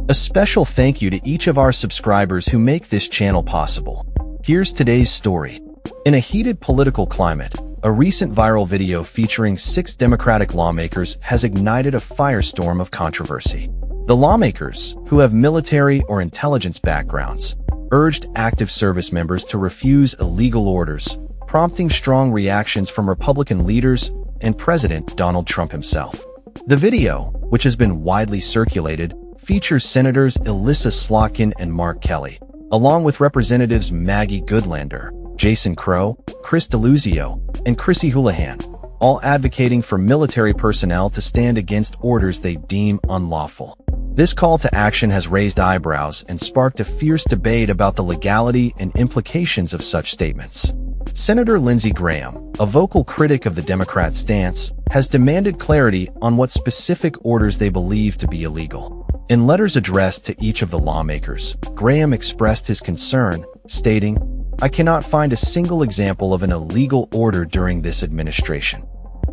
A special thank you to each of our subscribers who make this channel possible. Here's today's story. In a heated political climate, a recent viral video featuring 6 Democratic lawmakers has ignited a firestorm of controversy. The lawmakers, who have military or intelligence backgrounds, urged active service members to refuse illegal orders, prompting strong reactions from Republican leaders and President Donald Trump himself. The video, which has been widely circulated, features Senators Elissa Slotkin and Mark Kelly, along with Representatives Maggie Goodlander, Jason Crow, Chris Deluzio, and Chrissy Houlihan, all advocating for military personnel to stand against orders they deem unlawful. This call to action has raised eyebrows and sparked a fierce debate about the legality and implications of such statements. Senator Lindsey Graham, a vocal critic of the Democrat stance, has demanded clarity on what specific orders they believe to be illegal. In letters addressed to each of the lawmakers, Graham expressed his concern, stating, "I cannot find a single example of an illegal order during this administration."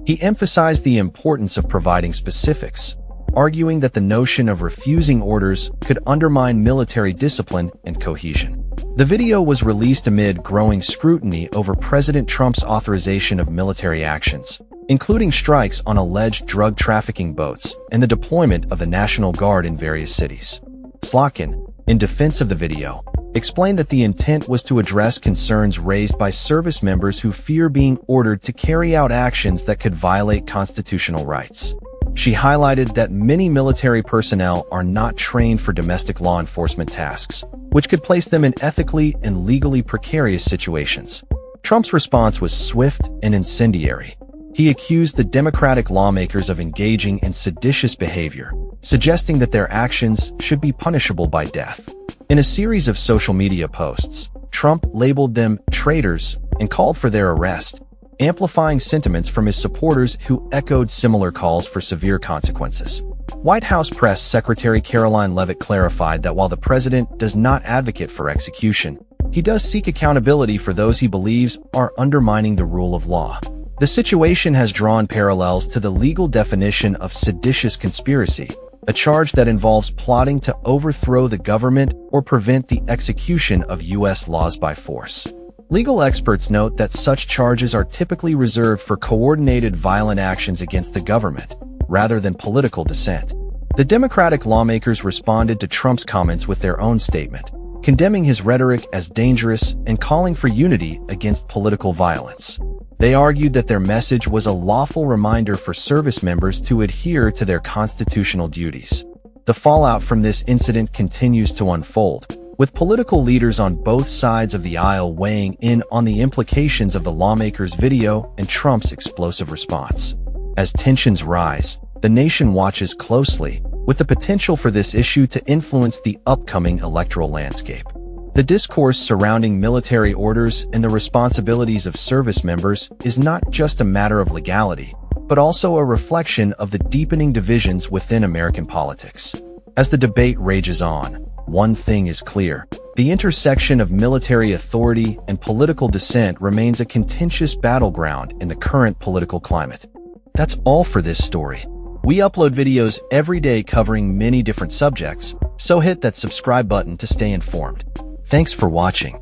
He emphasized the importance of providing specifics, arguing that the notion of refusing orders could undermine military discipline and cohesion. The video was released amid growing scrutiny over President Trump's authorization of military actions, including strikes on alleged drug trafficking boats and the deployment of the National Guard in various cities. Slotkin, in defense of the video, explained that the intent was to address concerns raised by service members who fear being ordered to carry out actions that could violate constitutional rights. She highlighted that many military personnel are not trained for domestic law enforcement tasks, which could place them in ethically and legally precarious situations. Trump's response was swift and incendiary. He accused the Democratic lawmakers of engaging in seditious behavior, suggesting that their actions should be punishable by death. In a series of social media posts, Trump labeled them traitors and called for their arrest, amplifying sentiments from his supporters who echoed similar calls for severe consequences. White House Press Secretary Caroline Leavitt clarified that while the president does not advocate for execution, he does seek accountability for those he believes are undermining the rule of law. The situation has drawn parallels to the legal definition of seditious conspiracy, a charge that involves plotting to overthrow the government or prevent the execution of U.S. laws by force. Legal experts note that such charges are typically reserved for coordinated violent actions against the government, rather than political dissent. The Democratic lawmakers responded to Trump's comments with their own statement, condemning his rhetoric as dangerous and calling for unity against political violence. They argued that their message was a lawful reminder for service members to adhere to their constitutional duties. The fallout from this incident continues to unfold, with political leaders on both sides of the aisle weighing in on the implications of the lawmakers' video and Trump's explosive response. As tensions rise, the nation watches closely, with the potential for this issue to influence the upcoming electoral landscape. The discourse surrounding military orders and the responsibilities of service members is not just a matter of legality, but also a reflection of the deepening divisions within American politics. As the debate rages on, one thing is clear: the intersection of military authority and political dissent remains a contentious battleground in the current political climate. That's all for this story. We upload videos every day covering many different subjects, so hit that subscribe button to stay informed. Thanks for watching.